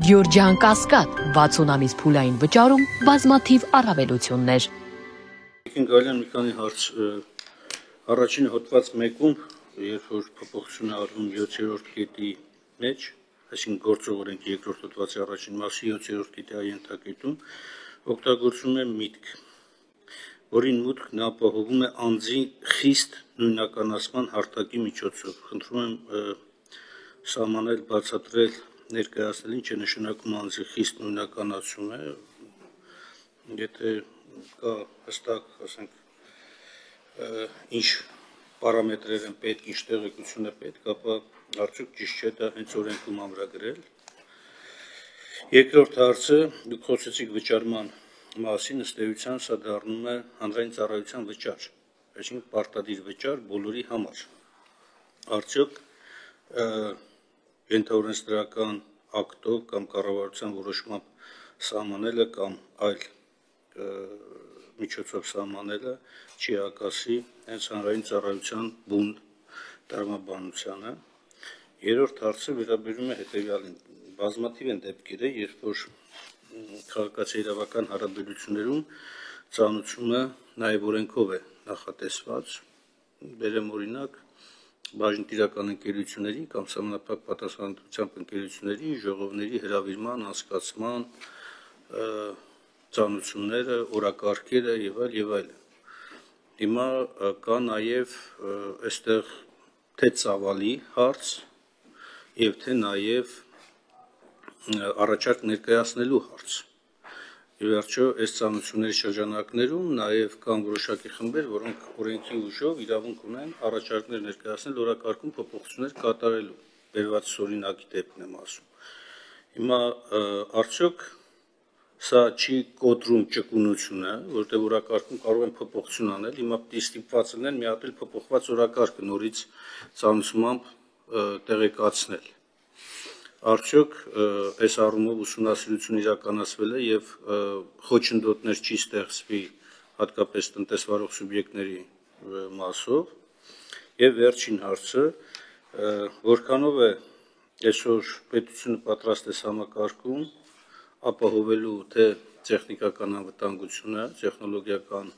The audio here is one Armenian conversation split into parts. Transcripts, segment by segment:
Գյորջյան Կասկադ 60 ամիս փուլային վճարում բազմաթիվ առավելություններ։ Գալյան մի քանի հարց առաջին հոդված 1-ում, երբ որ փոփոխություն է արվում 7-րդ կետի մեջ, այսինքն գործող օրենքի երկրորդ հոդվածի առաջին մասի 7-րդ կետի այն ենթակետում օգտագործում է միտք, որին մուտքն ապահովում է անձի խիստ նույնականացման հարթակի միջոցով։ Խնդրում եմ սահմանել, բացատրել ներկայացնել ինչ է նշանակում անձի խիստ նույնականացումը, եթե կա հստակ, ասենք, ինչ պարամետրեր են պետք, ինչ տեղեկություն է պետք, ապա արդյոք ճիշտ չէ դա հենց օրենքում ամրագրել։ Երկրորդ հարցը, դուք խոսեցիք վճարման մասին, ըստ էության սա դառնում է հանրային ծառայության վճար, այսինքն պարտադիր վճար բոլորի համար։ Արդյոք ենթաօրենսդրական ակտով կամ կառավարության որոշմամբ սահմանելը կամ այլ միջոցով սահմանելը չի հակասի հենց հանրային ծառայության բուն տրամաբանությանը։ Երրորդ հարցը վերաբերում է հետևյալին. բազմաթիվ են դեպքերը, երբ որ քաղաքացիական հարաբերություններում ծանուցումը նաև օրենքով է նախատեսված, բերեմ օրինակ բաժնետիրական ընկերությունների կամ սահմանափակ պատասխանատվությամբ ընկերությունների ժողովների հրավիրման, անցկացման ծանուցումները, օրակարգերը եւ այլն։ Հիմա կա նաև այստեղ թե ծավալի հարց եւ թե նաև առաջարկ ներկայացնելու հարց։ Ի վերջո, այս ծանուցումների շրջանակներում նաև կան որոշակի խմբեր, որոնք օրենքի ուժով իրավունք ունեն առաջարկներ ներկայացնել օրակարգում փոփոխություններ կատարելու, բերված օրինակի դեպքն եմ ասում։ Հիմա արդյոք սա չի կոտրում ճկունությունը, որտեղ օրակարգում կարող են փոփոխություն անել, հիմա պիտի ստիպված լինեն մի հատ էլ փոփոխված օրակարգը նորից ծանուցմամբ տեղեկացնել։ Արդյոք այս առումով ուսումնասիրություն իրականացվել է եւ խոչընդոտներ չի ստեղծվի հատկապես տնտեսվարող սուբյեկտների մասով։ Եվ վերջին հարցը, որքանով է այսօր պետությունը պատրաստ է համակարգում ապահովելու թե տեխնիկական անվտանգությունը, տեխնոլոգիական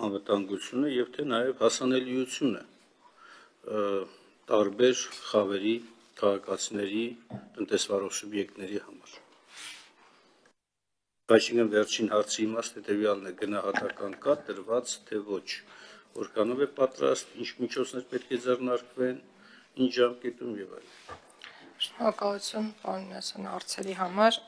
անվտանգությունը եւ թե նաեւ հասանելիությունը տարբեր խավերի, քաղաքացիների, տնտեսվարող սուբյեկտների համար։ Այսինքն վերջին հարցի իմաստը հետևյալն է, գնահատական կա տրված թե ոչ, որքանով է պատրաստ, ինչ միջոցներ պետք է ձեռնարկվեն, ինչ ժամկետում եւ այլն։ Շնորհակալություն, պարոն Մինասյան, հարցերի համար։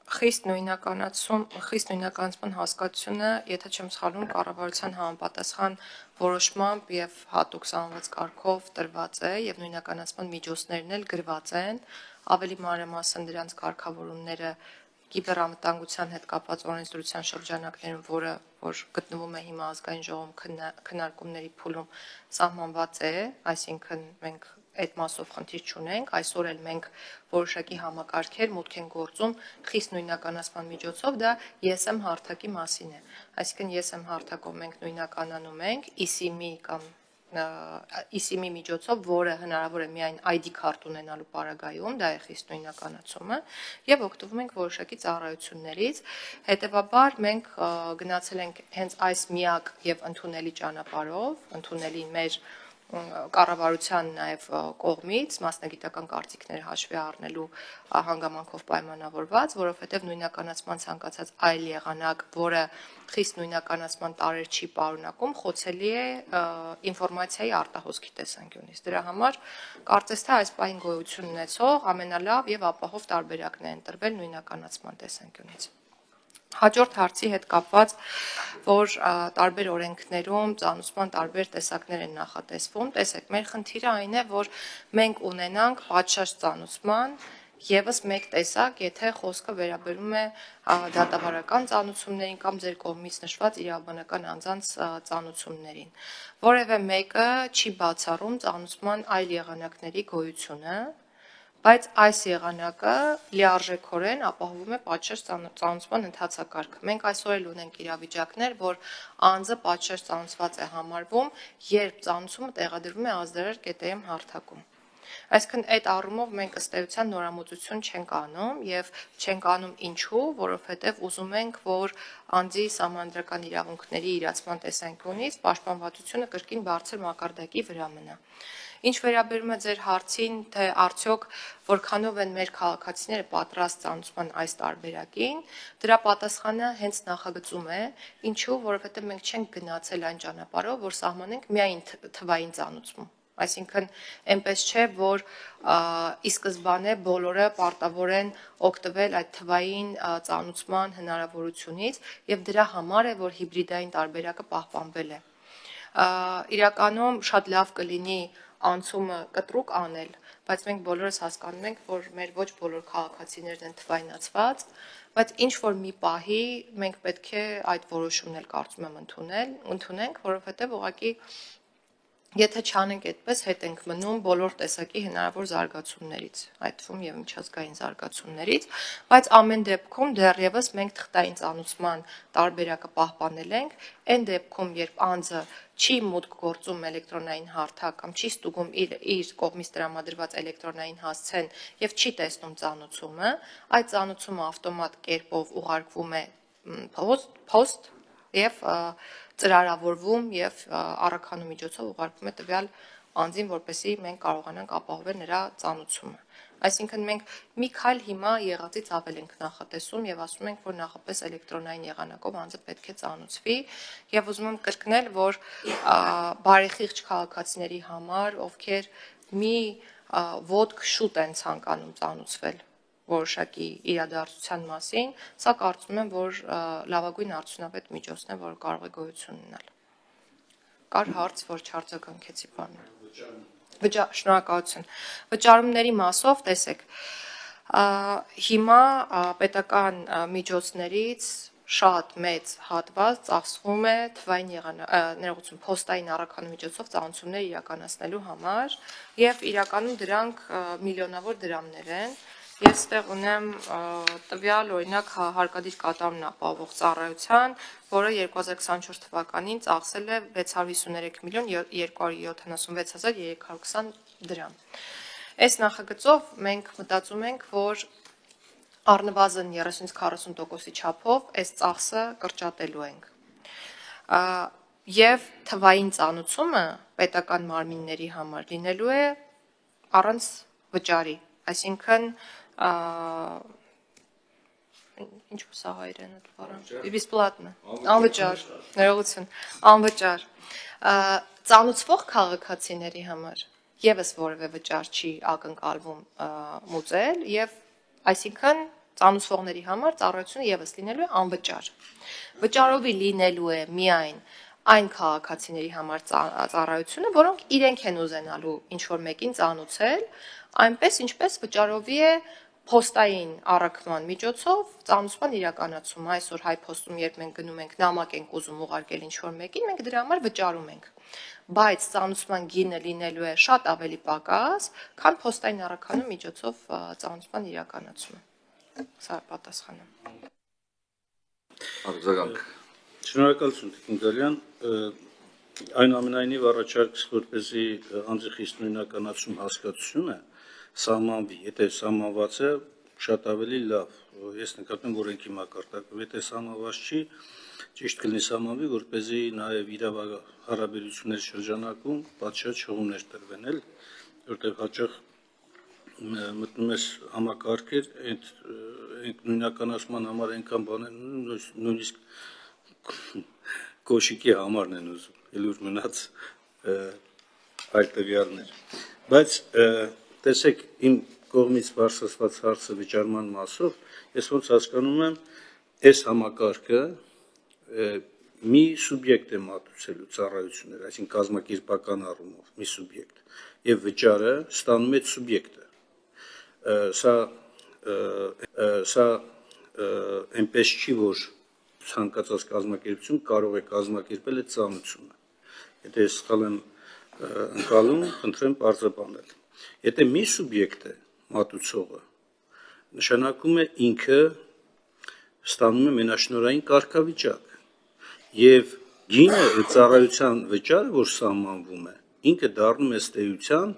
Խիստ նույնականացման հասկացությունը, եթե չեմ սխալվում, կառավարության համապատասխան որոշմամբ եւ հատուկ սահմանված կարգով տրված է եւ նույնականացման միջոցներն էլ գրված են, ավելի մանրամասն դրանց կարգավորումները կիբերանվտանգության հետ կապված օրենսդրության շրջանակներում, որ գտնվում է հիմա ազգային ժողովում քննարկումների փուլում սահմանված է, այսինքն մենք այդ մասով խնդիր չունենք, այսօր էլ մենք որոշակի համակարգեր մուտք են գործում խիստ նույնականացման միջոցով, դա ESM հարթակի մասին է, այսինքն ESM հարթակով մենք նույնականանում ենք ISIM-ի կամ ISIM-ի միջոցով, որը հնարավոր է միայն ID քարտ ունենալու պարագայում, դա է խիստ նույնականացումը, եւ օգտվում ենք որոշակի ծառայություններից, հետեւաբար մենք գնացել ենք հենց այս միակ եւ ընդունելի ճանապարհով, ընդունելի մեր կառավարության նաև կողմից մասնագիտական կարծիքներ հաշվի առնելու հանգամանքով պայմանավորված, որովհետև նույնականացման ցանկացած այլ եղանակ, որը խիստ նույնականացման տարեր չի պարունակում, խոցելի է ինֆորմացիայի արտահոսքի տեսանկյունից։ Դրա համար կարծես թե այս պահին գոյություն ունեցող ամենալավ եւ ապահով տարբերակն է ընտրվել նույնականացման տեսանկյունից։ Հաջորդ հարցի հետ կապված, որ տարբեր օրենքներում ծանուցման տարբեր տեսակներ են նախատեսվում, տեսեք, մեր խնդիրը այն է, որ մենք ունենանք պատշաճ ծանուցման եւս մեկ տեսակ, եթե խոսքը վերաբերում է դատավարական ծանուցումներին կամ ձեր կողմից նշված իրավաբանական անձանց ծանուցումներին։ Որևէ մեկը չի բացառում ծանուցման այլ եղանակների գոյությունը, բայց այս եղանակը լիարժեքորեն ապահովում է պատշաճ ծանուցման ընթացակարգը։ Մենք այսօր էլ ունենք իրավիճակներ, որ անձը պատշաճ ծանուցված է համարվում, երբ ծանուցումը տեղադրվում է ազդարար ԿՏՄ հարթակում։ Այսինքն այդ առումով մենք ըստ էության նորամուծություն չենք անում եւ չենք անում ինչու, որովհետեւ ուզում ենք, որ անձի սահմանադրական իրավունքների իրացման տեսանկյունից պաշտպանվածությունը կրկին բարձր մակարդակի վրա մնա։ Ինչ վերաբերում է ձեր հարցին, թե արդյոք որքանով են մեր քաղաքացիները պատրաստ ծանոթման այս տարբերակին, դրա պատասխանը հենց նախագծում է, ինչու, որովհետեւ մենք չենք գնացել այն ճանապարհով, որ սահմանենք միայն թվային ծանոթում։ Այսինքն այնպես չէ, որ ի սկզբանե բոլորը պարտավոր են օգտվել այդ թվային ծանոթման հնարավորությունից եւ դրա համար է, որ հիբրիդային տարբերակը պահպանվել է։ Իրականում շատ լավ կլինի անցումը կտրուկ անել, բայց մենք բոլորս հասկանում ենք, որ մեր ոչ բոլոր քաղաքացիներն են թվայնացված, բայց ինչ որ մի պահի մենք պետք է այդ որոշումն էլ կարծում եմ ընդունենք, որովհետեւ ուղղակի եթե չանենք այդպես, հետ ենք մնում բոլոր տեսակի հնարավոր զարգացումներից, այդ թվում եւ միջազգային զարգացումներից, բայց ամեն դեպքում դեռևս մենք թղթային ծանոթման տարբերակը պահպանել ենք, այն դեպքում, երբ անձը չի մուտք գործում էլեկտրոնային հարթակ կամ չի ստուգում իր կողմից տրամադրված էլեկտրոնային հասցեն եւ չի տեսնում ծանոթումը, այդ ծանոթումը ավտոմատ կերպով ուղարկվում է post եւ ծրարավորվում եւ առաքանու միջոցով ուղարկվում է տվյալ անձին, որպեսզի մենք կարողանանք ապահովել նրա ծանոթումը։ Այսինքն մենք մի քայլ հիմա եղածից ավել ենք նախատեսում եւ ասում ենք, որ նախապես էլեկտրոնային եղանակով անձը պետք է ծանոթվի եւ ուզում եմ կրկնել, որ բարեխիղճ քաղաքացիների համար, ովքեր մի ոդկ շուտ են ցանկանում ծանոթվել որոշակի իրադարձության մասին, սա կարծում եմ, որ լավագույն արդյունավետ միջոցն է, որ կարող է գոյություն ունենալ։ Կար հարց, որ չարձագանքեցի բանը։ Շնորհակալություն։ Վճարումների մասով, տեսեք, հիմա պետական միջոցներից շատ մեծ հատված ծախսվում է թվային փոստային առաքանու միջոցով ծանոթություններ իրականացնելու համար եւ իրականում դրանք միլիոնավոր դրամներ են։ Ես ստեղ ունեմ տվյալ օրինակ հարկադիր կատարումն ապահովող ծառայության, որը 2024 թվականին ծախսել է 653 միլիոն 276 հազար 320 դրամ։ Այս նախագծով մենք մտածում ենք, որ առնվազն 30-40%-ի չափով այս ծախսը կրճատելու ենք։ Եվ թվային ծանոթումը պետական մարմինների համար լինելու է առանց վճարի, այսինքն ինչու սա հայերեն է բառը բեսպլատնա անվճար ներողություն անվճար ծանոթվող քաղաքացիների համար եւս որևէ վճար չի ակնկալվում մուծել եւ այսինքն ծանոթվողների համար ծառայությունը եւս լինելու է անվճար վճարովի լինելու է միայն այն քաղաքացիների համար ծառայությունը, որոնք իրենք են ուզենալու ինչ որ մեկին ծանոթել, այնպես ինչպես վճարովի է փոստային առաքման միջոցով ծանոթման իրականացումը այսօր հայ փոստում երբ մենք գնում ենք նամակ ենք ուզում ուղարկել ինչ որ մեկին, մենք դրա համար վճարում ենք։ Բայց ծանոթման գինը լինելու է շատ ավելի պակաս, քան փոստային առաքանու միջոցով ծանոթման իրականացումը։ Սա պատասխանը։ Արձագանք։ Շնորհակալություն Տիկին Գալյան, այնուամենայնիվ առաջարկս որպեսզի անձի խիստ նույնականացում հասկացությունը սահմանվի, եթե սահմանված է շատ ավելի լավ, ես նկատում եմ օրենքի մակարդակով, եթե սահմանված չի, ճիշտ կլինի սահմանվի, որպեսզի նաև իրավահարաբերությունների շրջանակում պատշաճ շահումներ տրվեն, որտեղ հաճախ մտնում ես համակարգեր, այդ նույնականացման համար այնքան բաներ նույնիսկ կոշիկի համարն են ուզում, ելուր մնաց այլ տվյալներ, բայց տեսեք իմ կողմից բարձրացված հարցը վճարման մասով, ես ոնց հասկանում եմ, այս համակարգը մի սուբյեկտ է մատուցելու ծառայություններ, այսինքն կազմակերպական առումով մի սուբյեկտ, եւ վճարը ստանում է սուբյեկտը, սա այնպես չի, որ ցանկացած կազմակերպություն կարող է կազմակերպել այդ ծանոթությունը, եթե ես սխալ եմ ընկալում, խնդրեմ պարզաբանել, եթե մի սուբյեկտ է մատուցողը, նշանակում է ինքը ստանում է մենաշնորհային կարգավիճակ եւ գինը ծառայության վճարը, որ սահմանվում է, ինքը դառնում է ըստ էության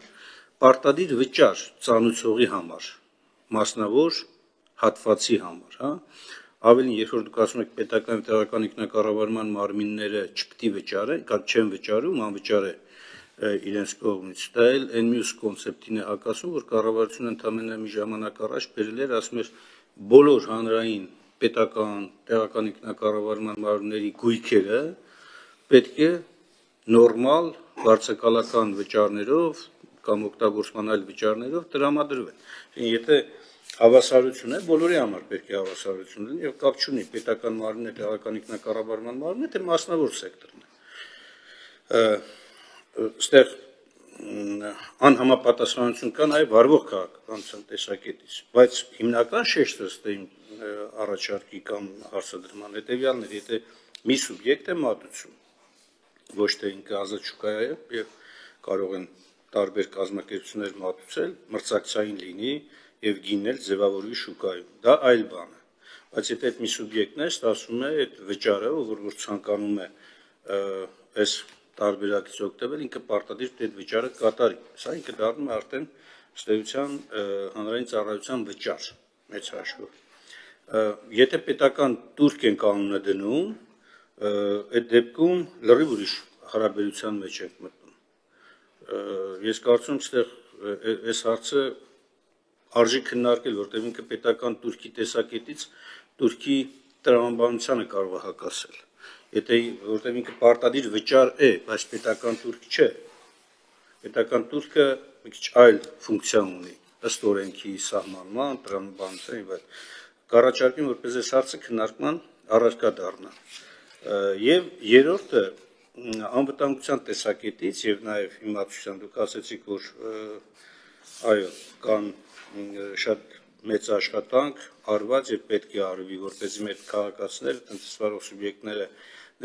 պարտադիր վճար ծանուցողի համար, մասնավոր հատվածի համար, հա, ավելին, երբ որ դուք ասում եք պետական եւ տեղական ինքնակառավարման մարմինները չպետք է վճարեն, կամ չեն վճարում, անվճար է իրենց կողմից, դա էլ այն մյուս կոնցեպտին է հակասում, որ կառավարությունը ընդամենը մի ժամանակ առաջ բերել էր, ասում էր, բոլոր հանրային պետական, տեղական ինքնակառավարման մարմինների գույքերը պետք է նորմալ վարձակալական վճարներով կամ օգտագործման այլ վճարներով տրամադրվեն։ Եթե հավասարություն է, բոլորի համար պետք է հավասարություն լինի եւ կապ չունի պետական մարմինը, տեղական ինքնակառավարման մարմինը, թե մասնավոր սեկտորն է։ Այստեղ անհամապատասխանություն կա նաեւ վարվող քաղաքականության տեսակետից, բայց հիմնական շեշտը ըստ իմ առաջարկի կամ հարցադրման հետեւյալն է, եթե մի սուբյեկտ է մատուցում, ոչ թե ինքը ազատ շուկա է եւ կարող են տարբեր կազմակերպություններ մատուցել, մրցակցային լինի եւ գինն էլ ձևավորվի շուկայում, դա այլ բան է, բայց եթե այդ մի սուբյեկտն է, ստացվում է այդ վճարը, որ ցանկանում է այս տարբերակից օգտվել, ինքը պարտադիր այդ վճարը կատարի, սա ինքը դառնում է արդեն ըստեյության հանրային ծառայության վճար, մեծ հաշվով, եթե պետական տուրք են կանոնը դնում, այդ դեպքում լրիվ ուրիշ հարաբերության մեջ ենք մտնում, ես կարծում եմ, այստեղ այս հարցը արժի քննարկել, որտեղ ինքը պետական տուրքի տեսակետից տուրքի տրամաբանությանը կարող է հակասել, եթե որտեղ ինքը պարտադիր վճար է, բայց պետական տուրք չէ, պետական տուրքը մի քիչ այլ ֆունկցիա ունի, ըստ օրենքի սահմանման, տրամաբանության եւ այլն, կառաջարկեմ, որպես այս հարցը քննարկման առարկա դառնա, եւ երրորդը անվտանգության տեսակետից եւ նաեւ իմացության դուք ասեցիք, որ այո, կան շատ մեծ աշխատանք արված եւ պետք է արվի, որպեսզի մեր քաղաքացիները, տնտեսվարող սուբյեկտները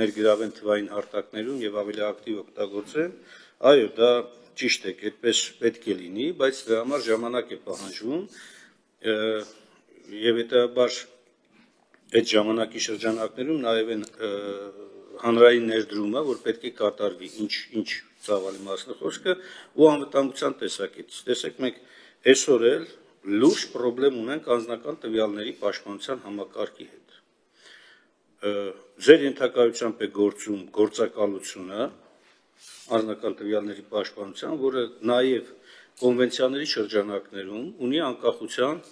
ներգրավեն թվային հարթակներում եւ ավելի ակտիվ օգտագործեն, այո, դա ճիշտ է, այդպես պետք է լինի, բայց դրա համար ժամանակ է պահանջվում եւ հետեւաբար այդ ժամանակի շրջանակներում նաեւ են հանրային ներդրումը, որ պետք է կատարվի, ինչ ծավալի մասն է խոսքը, ու անվտանգության տեսակետից։ Տեսեք, մենք այսօր էլ լուրջ խնդրեմ ունենք անձնական տվյալների պաշտպանության համակարգի հետ։ Ձեր ենթակայությամբ է գործում գործակալությունը անձնական տվյալների պաշտպանության, որը նաև կոնվենցիաների շրջանակներում ունի անկախության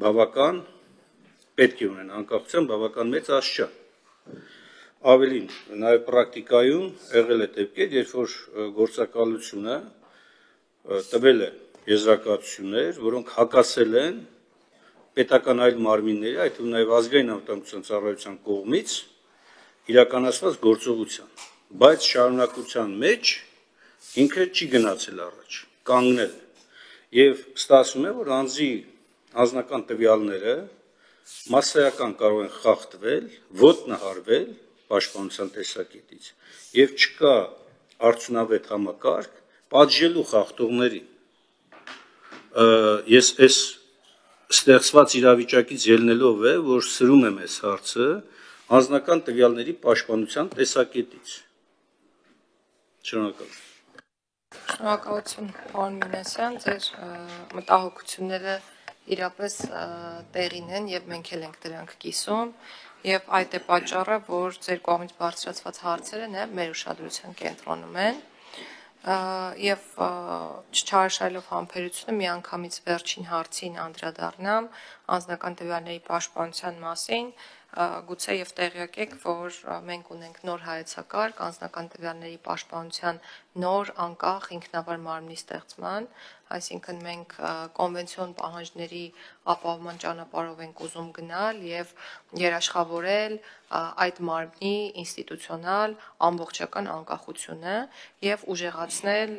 բավական պետք է ունեն անկախության բավական մեծ աստիճան։ Ավելին, նաև պրակտիկայում եղել է դեպքեր, երբ որ գործակալությունը տվել է եզրակացություններ, որոնք հակասել են պետական այլ մարմինների, այդ թվում նաև ազգային անվտանգության ծառայության կողմից իրականացված գործողության, բայց շարունակության մեջ ինքը չի գնացել առաջ, կանգնել եւ ստացվում է, որ անձի անձնական տվյալները մասսայական կարող են խախտվել, ոտնահարվել պաշտպանության տեսակետից եւ չկա արդյունավետ համակարգ պատժելու խախտողներին։ Ես այս ստեղծված իրավիճակից ելնելով է, որ սրում եմ այս հարցը անձնական տվյալների պաշտպանության տեսակետից։ Շնորհակալ։ Շնորհակալություն, պարոն Մինասյան, ձեր մտահոգությունները իրապես տեղին են եւ մենք էլ ենք դրանք կիսում եւ այդ է պատճառը, որ ձեր կողմից բարձրացված հարցերը նաեւ մեր ուշադրության կենտրոնում են եւ չչարաշահելով համբերությունը միանգամից վերջին հարցին անդրադառնամ անձնական տվյալների պաշտպանության մասին, գուցե եւ տեղյակ եք, որ մենք ունենք նոր հայեցակարգ անձնական տվյալների պաշտպանության նոր անկախ ինքնավար մարմնի ստեղծման, այսինքն մենք կոնվենցիոն պահանջների ապահովման ճանապարհով ենք ուզում գնալ եւ երաշխավորել այդ մարմնի ինստիտուցիոնալ ամբողջական անկախությունը եւ ուժեղացնել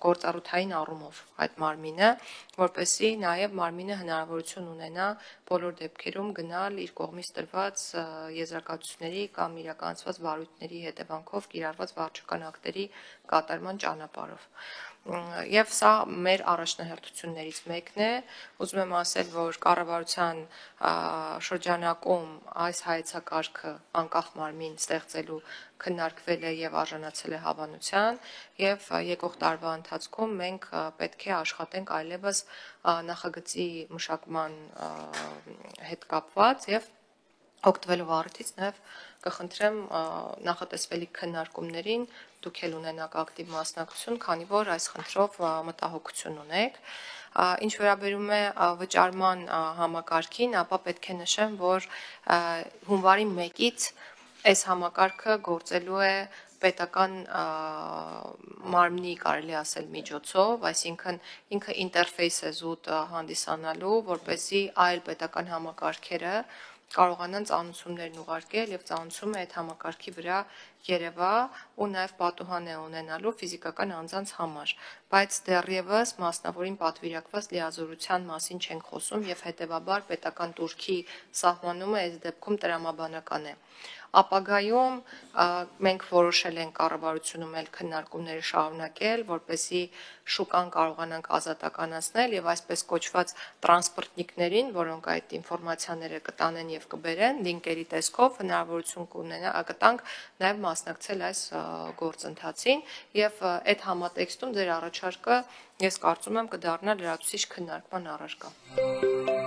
գործառութային առումով այդ մարմինը, որպեսզի նաեւ մարմինը հնարավորություն ունենա բոլոր դեպքերում գնալ իր կողմից տրված եզրակացությունների կամ իրականացված վարույթների հետևանքով կիրառված վարչական ակտերի կատարման ճանապարհով։ Եվ սա մեր առաջնահերթություններից մեկն է, ուզում եմ ասել, որ կառավարության շրջանակում այս հայեցակարգը անկախ մարմին ստեղծելու քննարկվել է եւ արժանացել է հավանության եւ եկող տարվա ընթացքում մենք պետք է աշխատենք այլևս նախագծի մշակման հետ կապված եւ օգտվելով առիթից նաեւ կխնդրեմ նախատեսվելիք քննարկումներին դուք էլ ունենաք ակտիվ մասնակցություն, քանի որ այս խնդրով մտահոգություն ունեք։ Ինչ վերաբերում է վճարման համակարգին, ապա պետք է նշեմ, որ հունվարի 1-ից այս համակարգը գործելու է պետական մարմնի կարելի ասել միջոցով, այսինքն ինքը ինտերֆեյս է զուտ հանդիսանալու, որպեսզի այլ պետական համակարգերը կարողանան ծանուցումներն ուղարկել եւ ծանուցումը այդ համակարգի վրա երևա ու նաեւ պատուհան է ունենալու ֆիզիկական անձանց համար, բայց դեռևս մասնավորին պատվիրակված լիազորության մասին չենք խոսում եւ հետեւաբար պետական турքի սահմանումը այս դեպքում տրամաբանական է։ Ապագայում մենք որոշել ենք կառավարությունում էլ քննարկումները շարունակել, որպեսզի շուկան կարողանանք ազատականացնել եւ այսպես կոչված տրանսպորտնիկներին, որոնք այդ ինֆորմացիաները կտանեն եւ կբերեն, լինկերի տեսքով հնարավորություն կտանք նաեւ մասնակցել այս գործընթացին եւ այդ համատեքստում ձեր առաջարկը ես կարծում եմ կդառնա լրացուցիչ քննարկման առարկա։